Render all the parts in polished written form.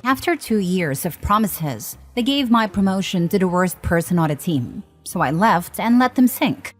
After 2 years of promises, they gave my promotion to the worst person on the team, so I left and let them sink.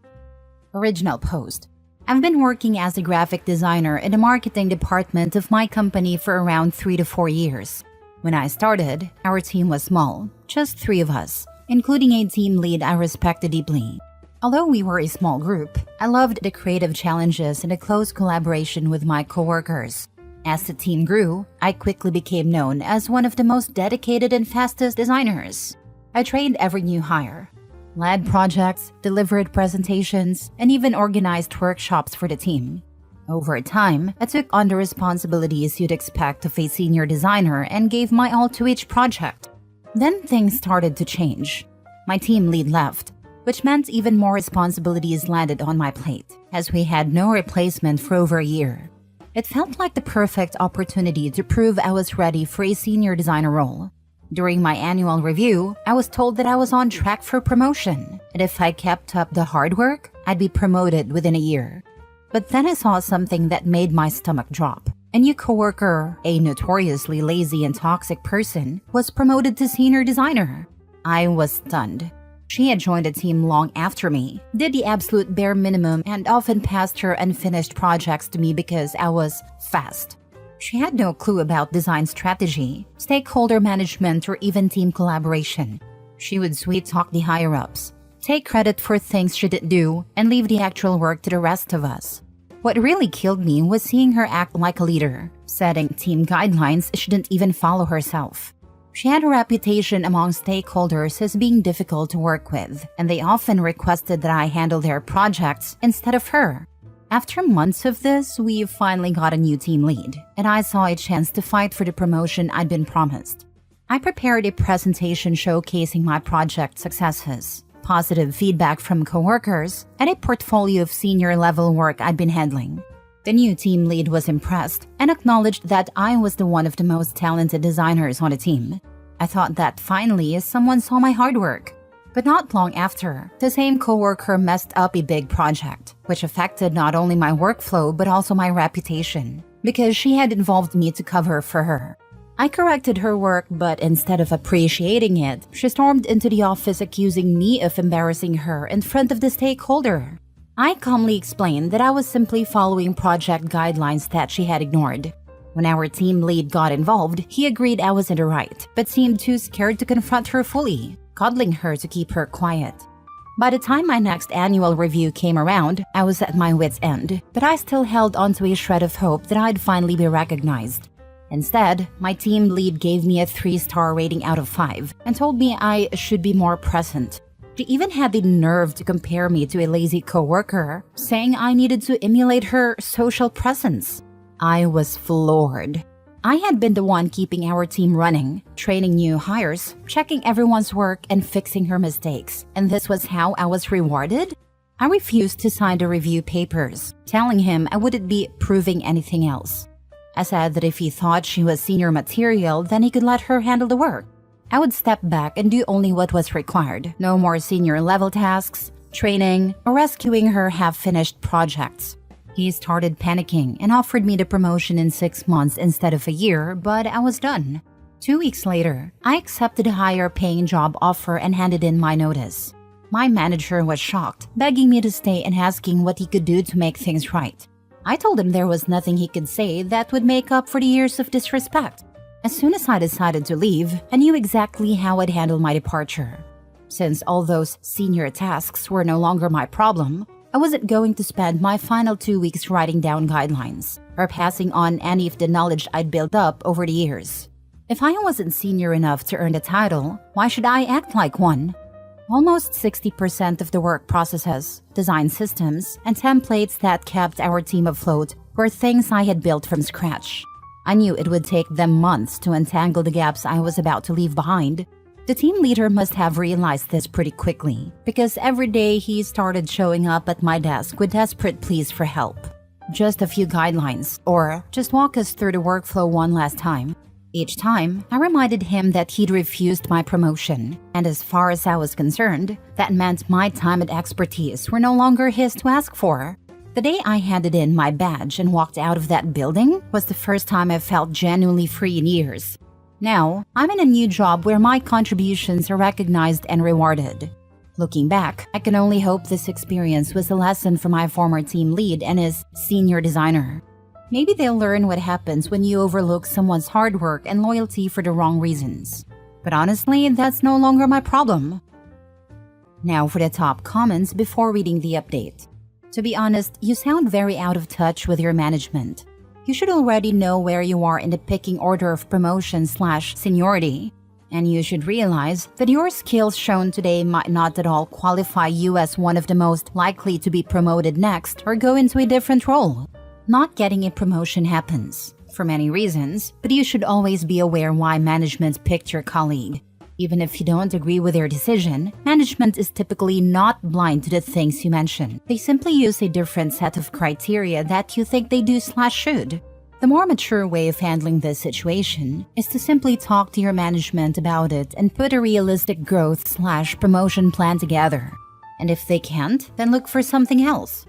Original post. I've been working as a graphic designer in the marketing department of my company for around 3 to 4 years. When I started, our team was small, just 3 of us, including a team lead I respected deeply. Although we were a small group, I loved the creative challenges and the close collaboration with my coworkers. As the team grew, I quickly became known as one of the most dedicated and fastest designers. I trained every new hire, led projects, delivered presentations, and even organized workshops for the team. Over time, I took on the responsibilities you'd expect of a senior designer and gave my all to each project. Then things started to change. My team lead left, which meant even more responsibilities landed on my plate, as we had no replacement for over a year. It felt like the perfect opportunity to prove I was ready for a senior designer role. During my annual review, I was told that I was on track for promotion, and if I kept up the hard work, I'd be promoted within a year. But then I saw something that made my stomach drop. A new coworker, a notoriously lazy and toxic person, was promoted to senior designer. I was stunned. She had joined the team long after me, did the absolute bare minimum, and often passed her unfinished projects to me because I was fast. She had no clue about design strategy, stakeholder management, or even team collaboration. She would sweet-talk the higher-ups, take credit for things she didn't do, and leave the actual work to the rest of us. What really killed me was seeing her act like a leader, setting team guidelines she didn't even follow herself. She had a reputation among stakeholders as being difficult to work with, and they often requested that I handle their projects instead of her. After months of this, we finally got a new team lead, and I saw a chance to fight for the promotion I'd been promised. I prepared a presentation showcasing my project successes, positive feedback from coworkers, and a portfolio of senior-level work I'd been handling. The new team lead was impressed and acknowledged that I was the one of the most talented designers on the team. I thought that finally someone saw my hard work. But not long after, the same coworker messed up a big project, which affected not only my workflow but also my reputation, because she had involved me to cover for her. I corrected her work, but instead of appreciating it, she stormed into the office accusing me of embarrassing her in front of the stakeholder. I calmly explained that I was simply following project guidelines that she had ignored. When our team lead got involved, he agreed I was in the right, but seemed too scared to confront her fully, coddling her to keep her quiet. By the time my next annual review came around, I was at my wit's end, but I still held onto a shred of hope that I'd finally be recognized. Instead, my team lead gave me a 3-star rating out of 5 and told me I should be more present. She even had the nerve to compare me to a lazy coworker, saying I needed to emulate her social presence. I was floored. I had been the one keeping our team running, training new hires, checking everyone's work, and fixing her mistakes, and this was how I was rewarded? I refused to sign the review papers, telling him I wouldn't be proving anything else. I said that if he thought she was senior material, then he could let her handle the work. I would step back and do only what was required. No more senior-level tasks, training, or rescuing her half-finished projects. He started panicking and offered me the promotion in 6 months instead of a year, but I was done. 2 weeks later, I accepted a higher-paying job offer and handed in my notice. My manager was shocked, begging me to stay and asking what he could do to make things right. I told him there was nothing he could say that would make up for the years of disrespect. As soon as I decided to leave, I knew exactly how I'd handle my departure. Since all those senior tasks were no longer my problem, I wasn't going to spend my final 2 weeks writing down guidelines or passing on any of the knowledge I'd built up over the years. If I wasn't senior enough to earn the title, why should I act like one? Almost 60% of the work processes, design systems, and templates that kept our team afloat were things I had built from scratch. I knew it would take them months to untangle the gaps I was about to leave behind. The team leader must have realized this pretty quickly, because every day he started showing up at my desk with desperate pleas for help. Just a few guidelines, or just walk us through the workflow one last time. Each time, I reminded him that he'd refused my promotion, and as far as I was concerned, that meant my time and expertise were no longer his to ask for. The day I handed in my badge and walked out of that building was the first time I felt genuinely free in years. Now, I'm in a new job where my contributions are recognized and rewarded. Looking back, I can only hope this experience was a lesson for my former team lead and his senior designer. Maybe they'll learn what happens when you overlook someone's hard work and loyalty for the wrong reasons. But honestly, that's no longer my problem. Now for the top comments before reading the update. To be honest, you sound very out of touch with your management. You should already know where you are in the pecking order of promotion/seniority. And you should realize that your skills shown today might not at all qualify you as one of the most likely to be promoted next or go into a different role. Not getting a promotion happens, for many reasons, but you should always be aware why management picked your colleague. Even if you don't agree with their decision, management is typically not blind to the things you mention. They simply use a different set of criteria that you think they do/should. The more mature way of handling this situation is to simply talk to your management about it and put a realistic growth/promotion plan together. And if they can't, then look for something else.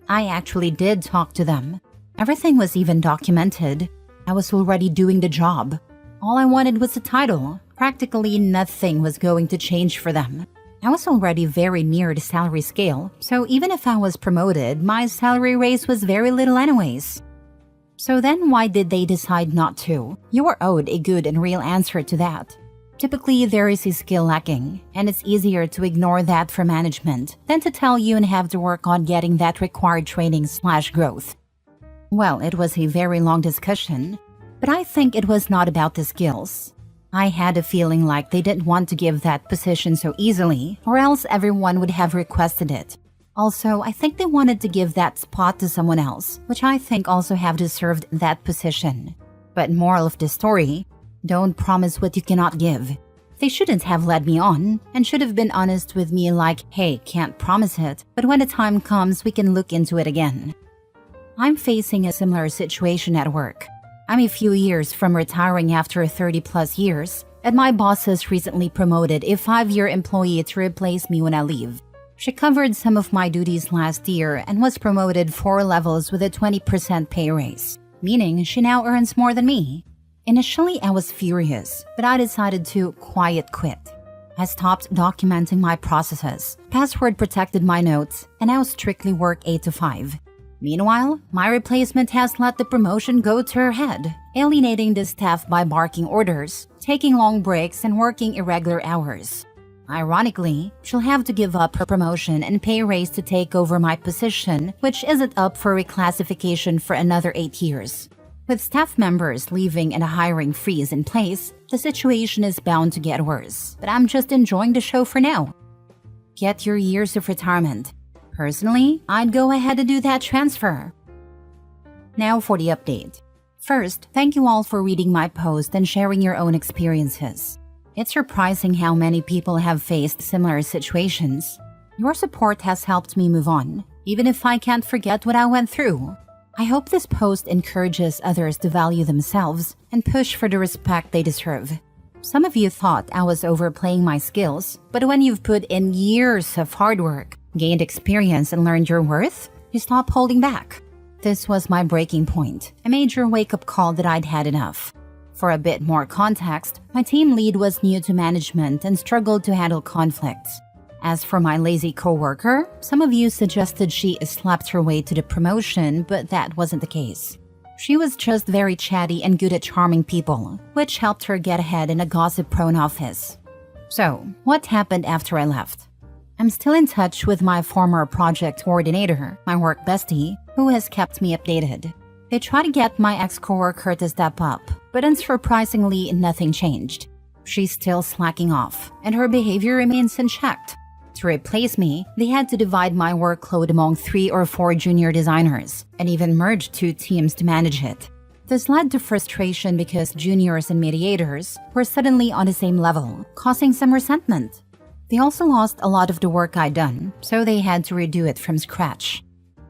I actually did talk to them. Everything was even documented. I was already doing the job. All I wanted was a title. Practically nothing was going to change for them. I was already very near the salary scale, so even if I was promoted, my salary raise was very little anyways. So then why did they decide not to? You are owed a good and real answer to that. Typically, there is a skill lacking, and it's easier to ignore that for management than to tell you and have to work on getting that required training/growth. Well, it was a very long discussion, but I think it was not about the skills. I had a feeling like they didn't want to give that position so easily, or else everyone would have requested it. Also, I think they wanted to give that spot to someone else, which I think also have deserved that position. But moral of the story, don't promise what you cannot give. They shouldn't have led me on, and should have been honest with me like, hey, can't promise it, but when the time comes, we can look into it again. I'm facing a similar situation at work. I'm a few years from retiring after 30+ years, and my boss has recently promoted a 5-year employee to replace me when I leave. She covered some of my duties last year and was promoted 4 levels with a 20% pay raise, meaning she now earns more than me. Initially, I was furious, but I decided to quiet quit. I stopped documenting my processes, password protected my notes, and now strictly work 8 to 5. Meanwhile, my replacement has let the promotion go to her head, alienating the staff by barking orders, taking long breaks, and working irregular hours. Ironically, she'll have to give up her promotion and pay raise to take over my position, which isn't up for reclassification for another 8 years. With staff members leaving and a hiring freeze in place, the situation is bound to get worse, but I'm just enjoying the show for now. Get your years of retirement. Personally, I'd go ahead and do that transfer. Now for the update. First, thank you all for reading my post and sharing your own experiences. It's surprising how many people have faced similar situations. Your support has helped me move on, even if I can't forget what I went through. I hope this post encourages others to value themselves and push for the respect they deserve. Some of you thought I was overplaying my skills, but when you've put in years of hard work, gained experience, and learned your worth, you stop holding back. This was my breaking point, a major wake-up call that I'd had enough. For a bit more context, my team lead was new to management and struggled to handle conflicts. As for my lazy coworker, some of you suggested she slept her way to the promotion, but that wasn't the case. She was just very chatty and good at charming people, which helped her get ahead in a gossip-prone office. So, what happened after I left? I'm still in touch with my former project coordinator, my work bestie, who has kept me updated. They try to get my ex-coworker to step up, but unsurprisingly, nothing changed. She's still slacking off, and her behavior remains unchecked. To replace me, they had to divide my workload among 3 or 4 junior designers, and even merge 2 teams to manage it. This led to frustration because juniors and mediators were suddenly on the same level, causing some resentment. They also lost a lot of the work I'd done, so they had to redo it from scratch.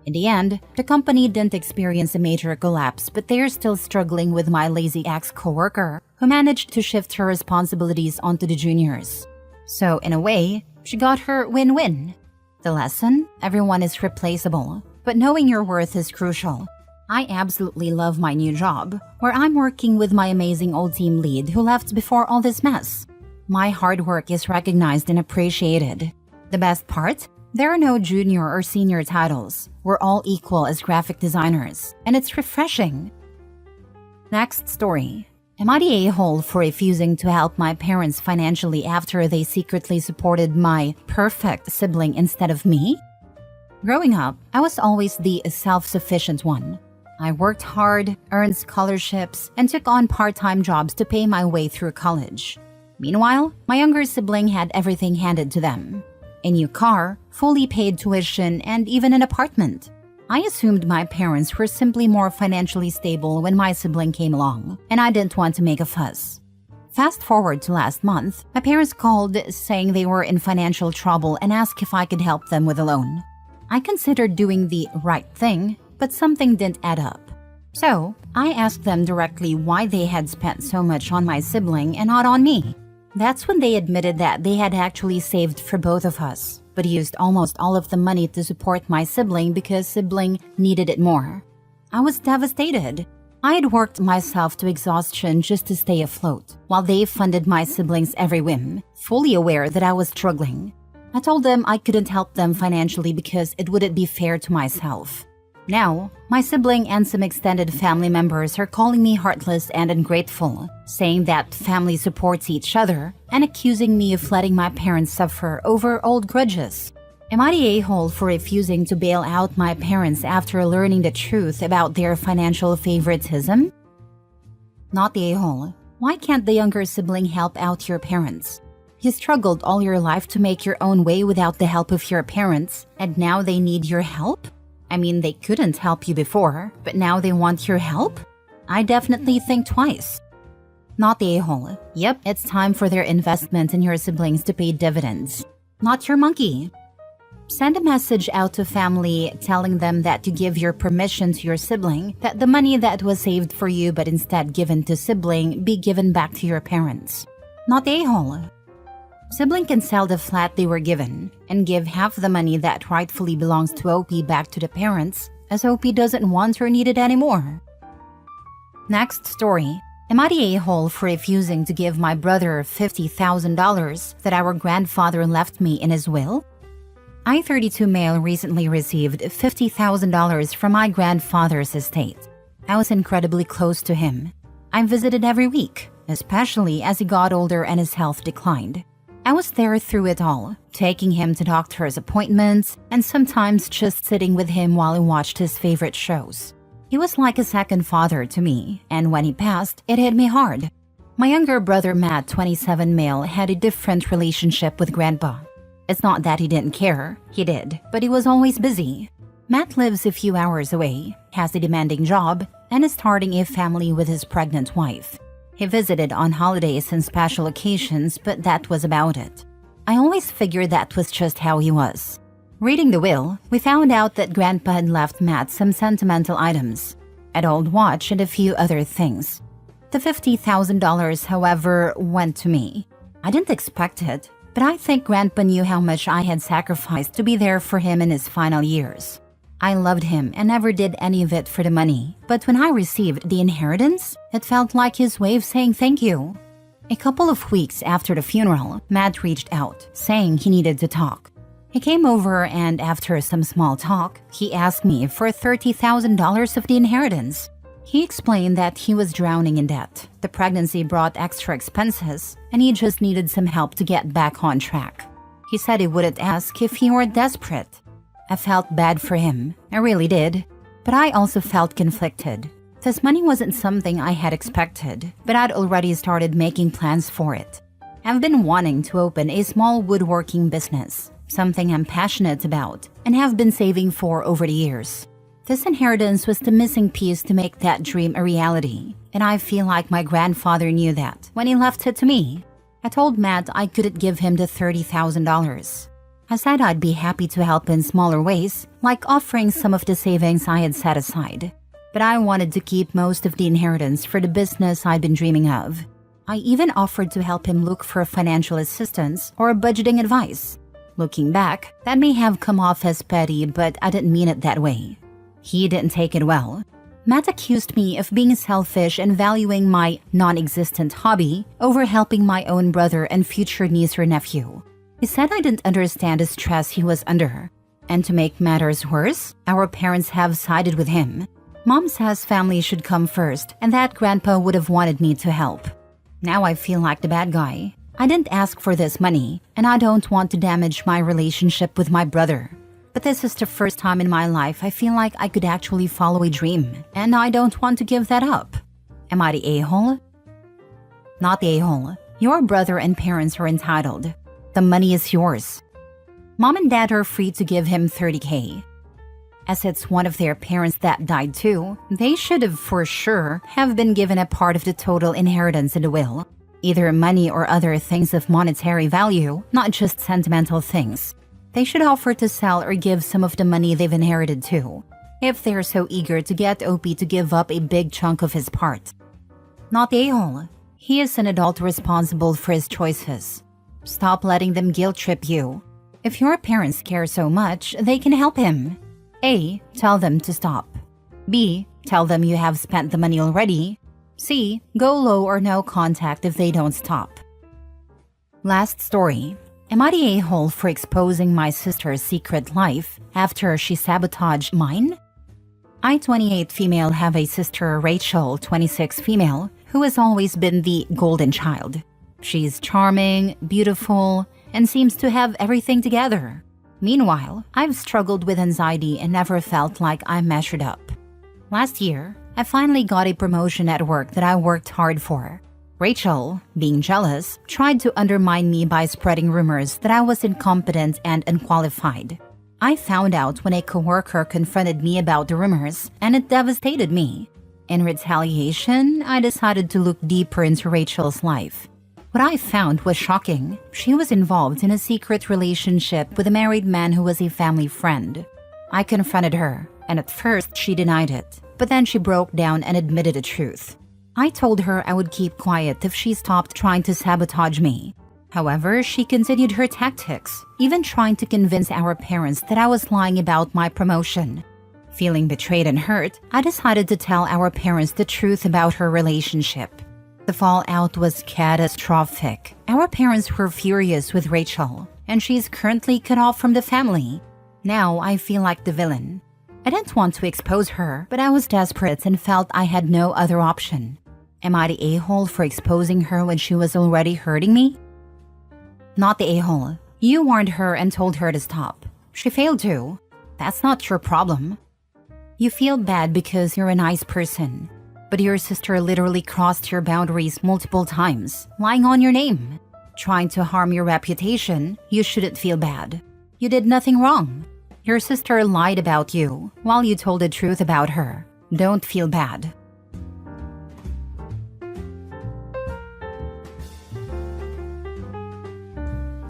In the end, the company didn't experience a major collapse, but they're still struggling with my lazy ex-coworker, who managed to shift her responsibilities onto the juniors. So, in a way, she got her win-win. The lesson? Everyone is replaceable, but knowing your worth is crucial. I absolutely love my new job, where I'm working with my amazing old team lead who left before all this mess. My hard work is recognized and appreciated. The best part? There are no junior or senior titles. We're all equal as graphic designers, and it's refreshing. Next story. Am I the a-hole for refusing to help my parents financially after they secretly supported my perfect sibling instead of me? Growing up, I was always the self-sufficient one. I worked hard, earned scholarships, and took on part-time jobs to pay my way through college. Meanwhile, my younger sibling had everything handed to them. A new car, fully paid tuition, and even an apartment. I assumed my parents were simply more financially stable when my sibling came along, and I didn't want to make a fuss. Fast forward to last month, my parents called saying they were in financial trouble and asked if I could help them with a loan. I considered doing the right thing, but something didn't add up. So, I asked them directly why they had spent so much on my sibling and not on me. That's when they admitted that they had actually saved for both of us, but used almost all of the money to support my sibling because sibling needed it more. I was devastated. I had worked myself to exhaustion just to stay afloat, while they funded my siblings' every whim, fully aware that I was struggling. I told them I couldn't help them financially because it wouldn't be fair to myself. Now, my sibling and some extended family members are calling me heartless and ungrateful, saying that family supports each other, and accusing me of letting my parents suffer over old grudges. Am I the a-hole for refusing to bail out my parents after learning the truth about their financial favoritism? Not the a-hole. Why can't the younger sibling help out your parents? You struggled all your life to make your own way without the help of your parents, and now they need your help? I mean, they couldn't help you before, but now they want your help? I definitely think twice. Not the a-hole. Yep, it's time for their investment in your siblings to pay dividends. Not your monkey. Send a message out to family telling them that you give your permission to your sibling that the money that was saved for you but instead given to sibling be given back to your parents. Not the a-hole. Sibling can sell the flat they were given and give half the money that rightfully belongs to OP back to the parents, as OP doesn't want or need it anymore. Next story. Am I the a-hole for refusing to give my brother $50,000 that our grandfather left me in his will? I, 32 male, recently received $50,000 from my grandfather's estate. I was incredibly close to him. I visited every week, especially as he got older and his health declined. I was there through it all, taking him to doctor's appointments and sometimes just sitting with him while he watched his favorite shows. He was like a second father to me, and when he passed, it hit me hard. My younger brother Matt, 27 male, had a different relationship with Grandpa. It's not that he didn't care, he did, but he was always busy. Matt lives a few hours away, has a demanding job, and is starting a family with his pregnant wife. He visited on holidays and special occasions, but that was about it. I always figured that was just how he was. Reading the will, we found out that Grandpa had left Matt some sentimental items, an old watch and a few other things. The $50,000, however, went to me. I didn't expect it, but I think Grandpa knew how much I had sacrificed to be there for him in his final years. I loved him and never did any of it for the money, but when I received the inheritance, it felt like his way of saying thank you. A couple of weeks after the funeral, Matt reached out, saying he needed to talk. He came over and after some small talk, he asked me for $30,000 of the inheritance. He explained that he was drowning in debt. The pregnancy brought extra expenses, and he just needed some help to get back on track. He said he wouldn't ask if he were desperate. I felt bad for him, I really did, but I also felt conflicted. This money wasn't something I had expected, but I'd already started making plans for it. I've been wanting to open a small woodworking business, something I'm passionate about, and have been saving for over the years. This inheritance was the missing piece to make that dream a reality, and I feel like my grandfather knew that when he left it to me. I told Matt I couldn't give him the $30,000. I said I'd be happy to help in smaller ways, like offering some of the savings I had set aside. But I wanted to keep most of the inheritance for the business I'd been dreaming of. I even offered to help him look for financial assistance or budgeting advice. Looking back, that may have come off as petty, but I didn't mean it that way. He didn't take it well. Matt accused me of being selfish and valuing my non-existent hobby over helping my own brother and future niece or nephew. He said I didn't understand the stress he was under. And to make matters worse, our parents have sided with him. Mom says family should come first and that Grandpa would have wanted me to help. Now I feel like the bad guy. I didn't ask for this money, and I don't want to damage my relationship with my brother. But this is the first time in my life I feel like I could actually follow a dream, and I don't want to give that up. Am I the a-hole? Not the a-hole. Your brother and parents are entitled. The money is yours. Mom and Dad are free to give him $30,000. As it's one of their parents that died too, they should have for sure have been given a part of the total inheritance in the will. Either money or other things of monetary value, not just sentimental things. They should offer to sell or give some of the money they've inherited too, if they're so eager to get OP to give up a big chunk of his part. Not the a-hole. He is an adult responsible for his choices. Stop letting them guilt trip you. If your parents care so much, they can help him. A. Tell them to stop. B. Tell them you have spent the money already. C. Go low or no contact if they don't stop. Last story. Am I the a-hole for exposing my sister's secret life after she sabotaged mine? I, 28 female, have a sister, Rachel, 26 female, who has always been the golden child. She's charming, beautiful, and seems to have everything together. Meanwhile, I've struggled with anxiety and never felt like I measured up. Last year, I finally got a promotion at work that I worked hard for. Rachel, being jealous, tried to undermine me by spreading rumors that I was incompetent and unqualified. I found out when a coworker confronted me about the rumors, and it devastated me. In retaliation, I decided to look deeper into Rachel's life. What I found was shocking. She was involved in a secret relationship with a married man who was a family friend. I confronted her, and at first she denied it, but then she broke down and admitted the truth. I told her I would keep quiet if she stopped trying to sabotage me. However, she continued her tactics, even trying to convince our parents that I was lying about my promotion. Feeling betrayed and hurt, I decided to tell our parents the truth about her relationship. The fallout was catastrophic. Our parents were furious with Rachel, and she's currently cut off from the family. Now I feel like the villain. I didn't want to expose her, but I was desperate and felt I had no other option. Am I the a-hole for exposing her when she was already hurting me? Not the a-hole. You warned her and told her to stop. She failed to. That's not your problem. You feel bad because you're a nice person, but your sister literally crossed your boundaries multiple times, lying on your name. Trying to harm your reputation, you shouldn't feel bad. You did nothing wrong. Your sister lied about you while you told the truth about her. Don't feel bad.